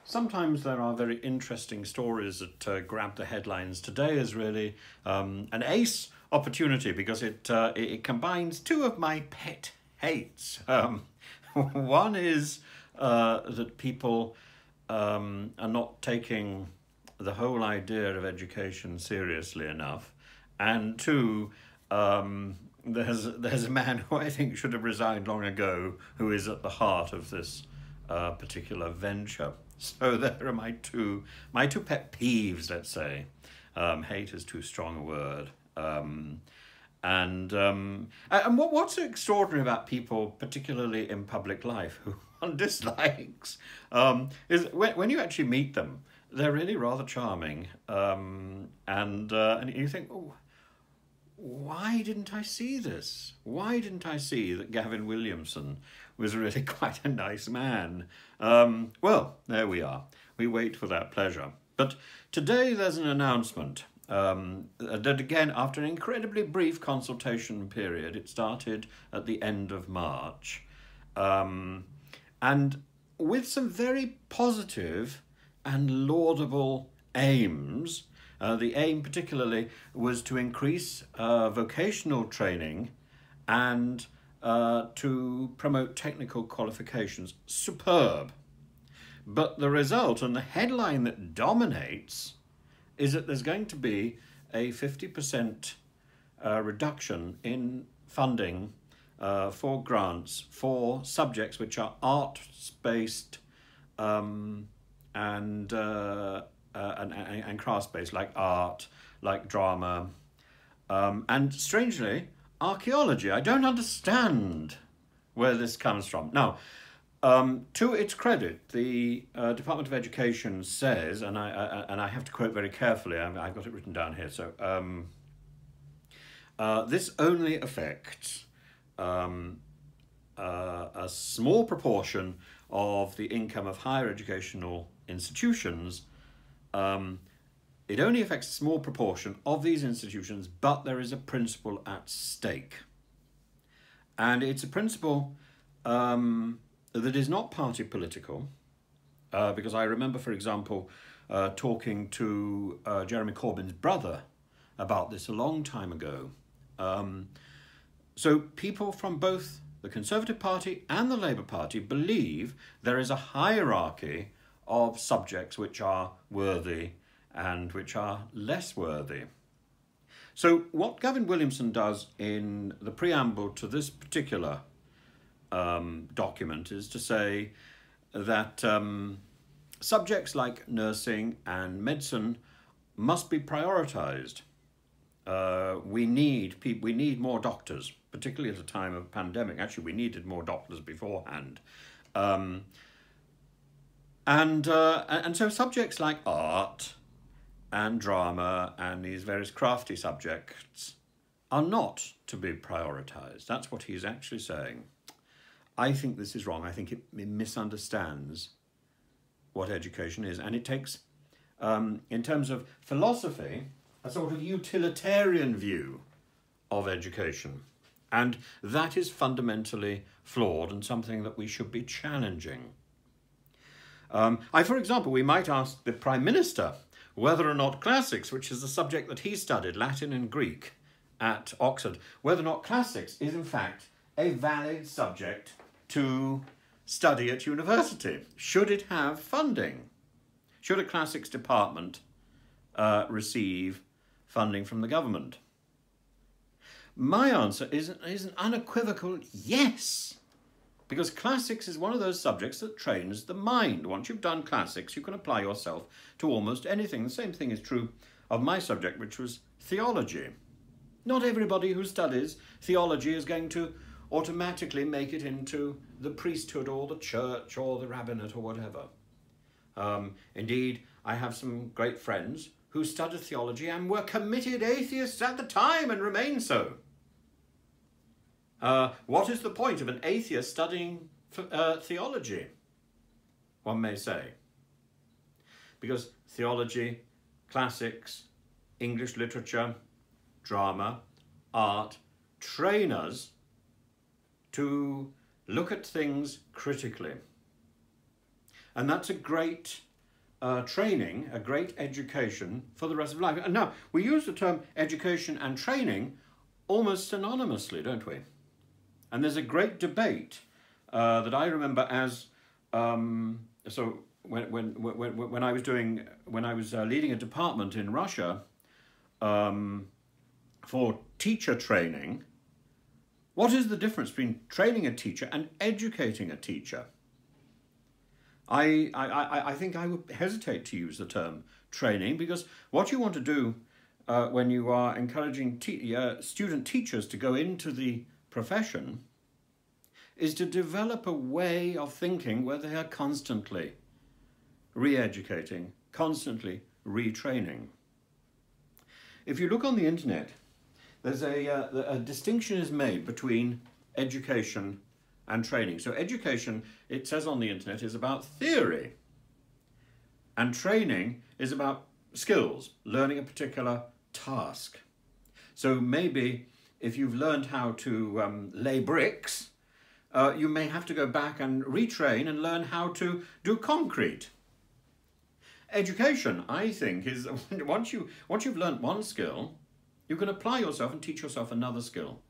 Sometimes there are very interesting stories that grab the headlines. Today is really an ace opportunity because it combines two of my pet hates. One is that people are not taking the whole idea of education seriously enough, and two, there's a man who I think should have resigned long ago who is at the heart of this particular venture. So there are my two pet peeves, let's say. Hate is too strong a word. And what's extraordinary about people, particularly in public life, who one dislikes, is when you actually meet them, they're really rather charming. And you think, oh, why didn't I see this? Why didn't I see that Gavin Williamson was really quite a nice man? Well, there we are. We wait for that pleasure. But today there's an announcement that again, after an incredibly brief consultation period, it started at the end of March, and with some very positive and laudable aims. The aim particularly was to increase vocational training and to promote technical qualifications. Superb. But the result and the headline that dominates is that there's going to be a 50% reduction in funding for grants for subjects which are arts-based and crafts-based, like art, like drama, and strangely, archaeology. I don't understand where this comes from. Now, to its credit, the Department of Education says, and I have to quote very carefully, I've got it written down here, so this only affects a small proportion of the income of higher educational institutions. It only affects a small proportion of these institutions, but there is a principle at stake. And it's a principle that is not party political, because I remember, for example, talking to Jeremy Corbyn's brother about this a long time ago. So people from both the Conservative Party and the Labour Party believe there is a hierarchy of subjects which are worthy and which are less worthy. So what Gavin Williamson does in the preamble to this particular document is to say that subjects like nursing and medicine must be prioritised. We need more doctors, particularly at a time of pandemic. Actually, we needed more doctors beforehand. And so subjects like art and drama and these various crafty subjects are not to be prioritised. That's what he's actually saying. I think this is wrong. I think it misunderstands what education is. And it takes, in terms of philosophy, a sort of utilitarian view of education. And that is fundamentally flawed and something that we should be challenging. For example, we might ask the Prime Minister whether or not classics, which is the subject that he studied, Latin and Greek, at Oxford, whether or not classics is in fact a valid subject to study at university. Should it have funding? Should a classics department receive funding from the government? My answer is an unequivocal yes. Because classics is one of those subjects that trains the mind. Once you've done classics, you can apply yourself to almost anything. The same thing is true of my subject, which was theology. Not everybody who studies theology is going to automatically make it into the priesthood or the church or the rabbinate or whatever. Indeed, I have some great friends who studied theology and were committed atheists at the time and remain so. What is the point of an atheist studying theology, one may say? Because theology, classics, English literature, drama, art train us to look at things critically. And that's a great training, a great education for the rest of life. And now, we use the term education and training almost synonymously, don't we? And there's a great debate that I remember as, so when I was leading a department in Russia for teacher training. What is the difference between training a teacher and educating a teacher? I think I would hesitate to use the term training, because what you want to do when you are encouraging student teachers to go into the profession is to develop a way of thinking where they are constantly re-educating, constantly retraining. If you look on the internet, there's a distinction is made between education and training. So education, it says on the internet, is about theory, and training is about skills, learning a particular task. So maybe if you've learned how to lay bricks, you may have to go back and retrain and learn how to do concrete. Education, I think, is once you've learnt one skill, you can apply yourself and teach yourself another skill,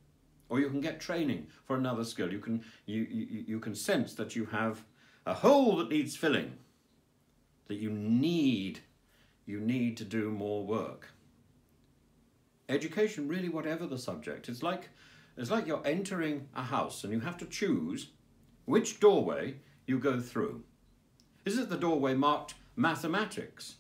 or you can get training for another skill. You can sense that you have a hole that needs filling, that you need to do more work. Education, really, whatever the subject, it's like you're entering a house and you have to choose which doorway you go through. Is it the doorway marked mathematics?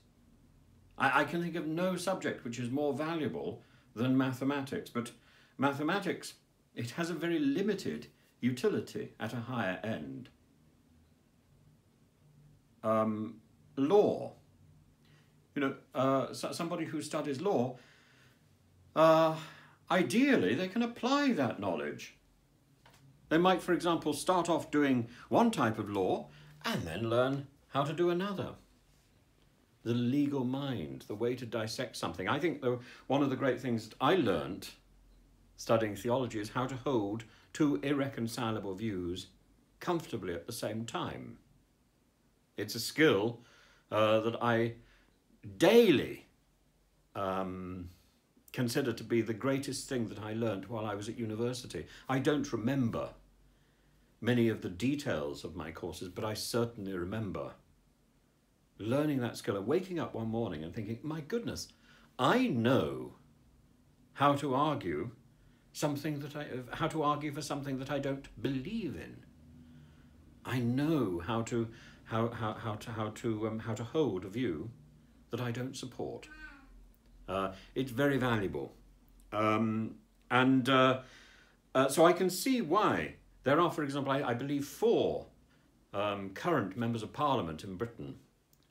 I can think of no subject which is more valuable than mathematics, but mathematics, it has a very limited utility at a higher end. Law, somebody who studies law, ideally they can apply that knowledge. They might, for example, start off doing one type of law and then learn how to do another. The legal mind, the way to dissect something. I think one of the great things I learned studying theology is how to hold two irreconcilable views comfortably at the same time. It's a skill that I daily consider to be the greatest thing that I learned while I was at university. I don't remember many of the details of my courses, but I certainly remember learning that skill and waking up one morning and thinking, my goodness, I know how to argue how to argue for something that I don't believe in. I know how to hold a view that I don't support. It's very valuable, so I can see why there are, for example, I believe 4 current members of Parliament in Britain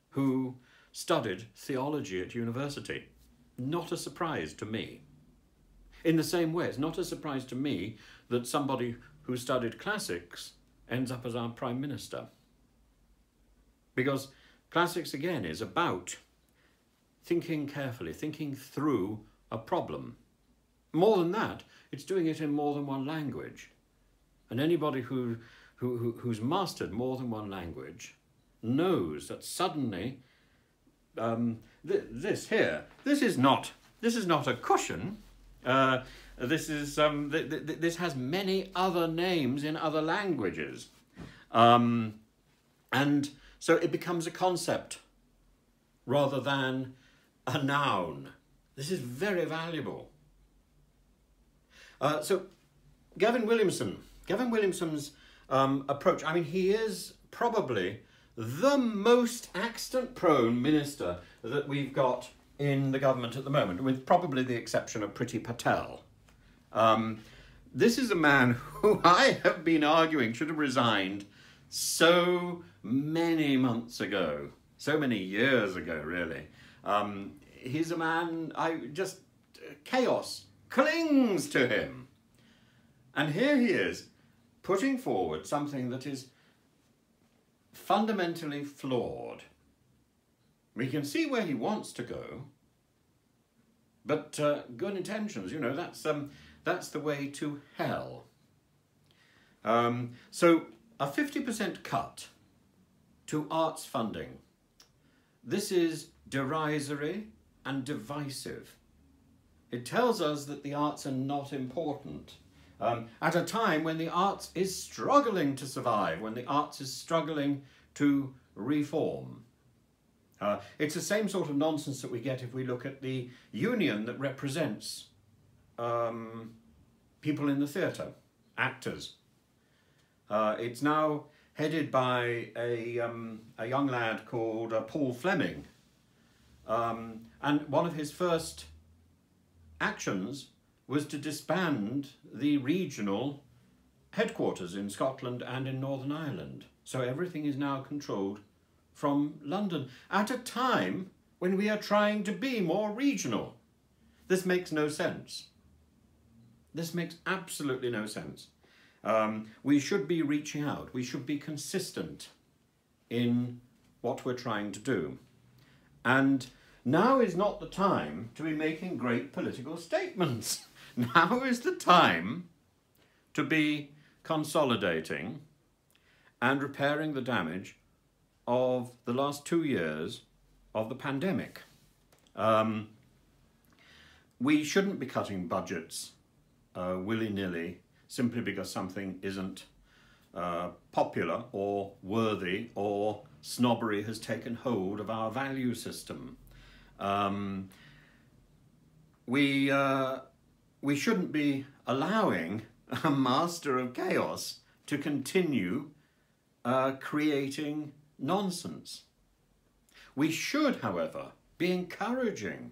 who studied theology at university. Not a surprise to me. In the same way, it's not a surprise to me that somebody who studied classics ends up as our Prime Minister. Because classics, again, is about thinking carefully, thinking through a problem. More than that, it's doing it in more than one language. And anybody who's mastered more than one language knows that suddenly this is not a cushion. This has many other names in other languages, and so it becomes a concept rather than a noun. This is very valuable. So Gavin Williamson's approach, I mean, he is probably the most accident-prone minister that we've got in the government at the moment, with probably the exception of Priti Patel. This is a man who I have been arguing should have resigned so many months ago, so many years ago, really. He's a man, chaos clings to him. And here he is, putting forward something that is fundamentally flawed. We can see where he wants to go, but good intentions, that's the way to hell. So a 50% cut to arts funding. this is derisory and divisive. It tells us that the arts are not important at a time when the arts is struggling to survive, when the arts is struggling to reform. It's the same sort of nonsense that we get if we look at the union that represents people in the theatre, actors. It's now headed by a young lad called Paul Fleming. And one of his first actions was to disband the regional headquarters in Scotland and in Northern Ireland. So everything is now controlled from London at a time when we are trying to be more regional. This makes no sense. This makes absolutely no sense. We should be reaching out. We should be consistent in what we're trying to do. And now is not the time to be making great political statements. Now is the time to be consolidating and repairing the damage of the last 2 years of the pandemic. We shouldn't be cutting budgets willy-nilly simply because something isn't popular or worthy, or snobbery has taken hold of our value system. We shouldn't be allowing a master of chaos to continue creating nonsense. We should, however, be encouraging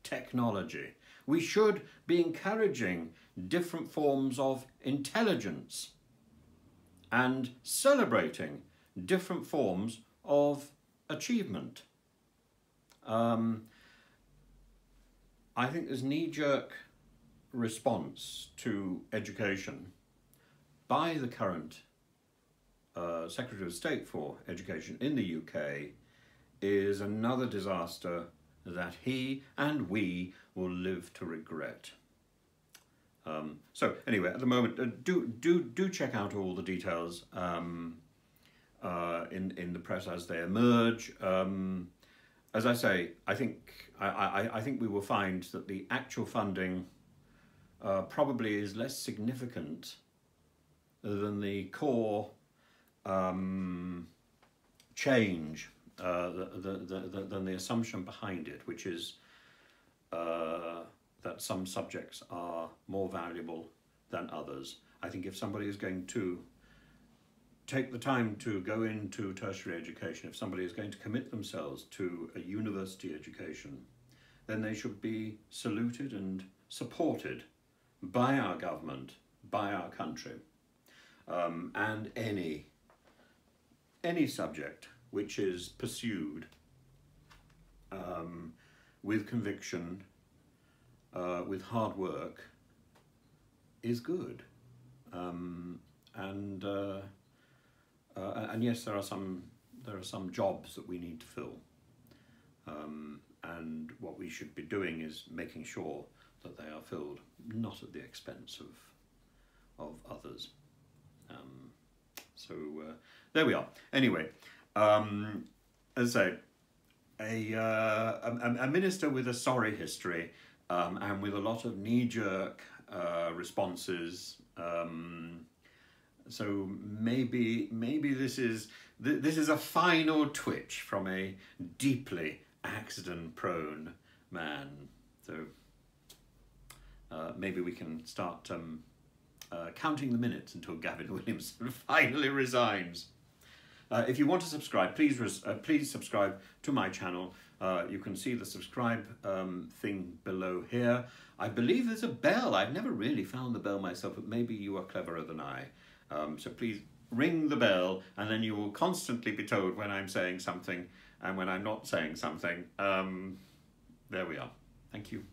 technology. We should be encouraging different forms of intelligence and celebrating different forms of achievement. I think there's knee-jerk response to education by the current Secretary of State for Education in the UK is another disaster that he and we will live to regret. So anyway, at the moment, do check out all the details in the press as they emerge. As I say, I think we will find that the actual funding probably is less significant than the core change, than the assumption behind it, which is that some subjects are more valuable than others. I think if somebody is going to take the time to go into tertiary education, if somebody is going to commit themselves to a university education, then they should be saluted and supported by our government, by our country, and any subject which is pursued with conviction, with hard work, is good. And yes, there are some jobs that we need to fill, and what we should be doing is making sure that they are filled, not at the expense of others. So there we are. Anyway, as I say, a minister with a sorry history and with a lot of knee-jerk responses. So maybe this is a final twitch from a deeply accident-prone man. So maybe we can start counting the minutes until Gavin Williamson finally resigns. If you want to subscribe, please subscribe to my channel. You can see the subscribe thing below here. I believe there's a bell. I've never really found the bell myself, but maybe you are cleverer than I. So please ring the bell, and then you will constantly be told when I'm saying something and when I'm not saying something. There we are. Thank you.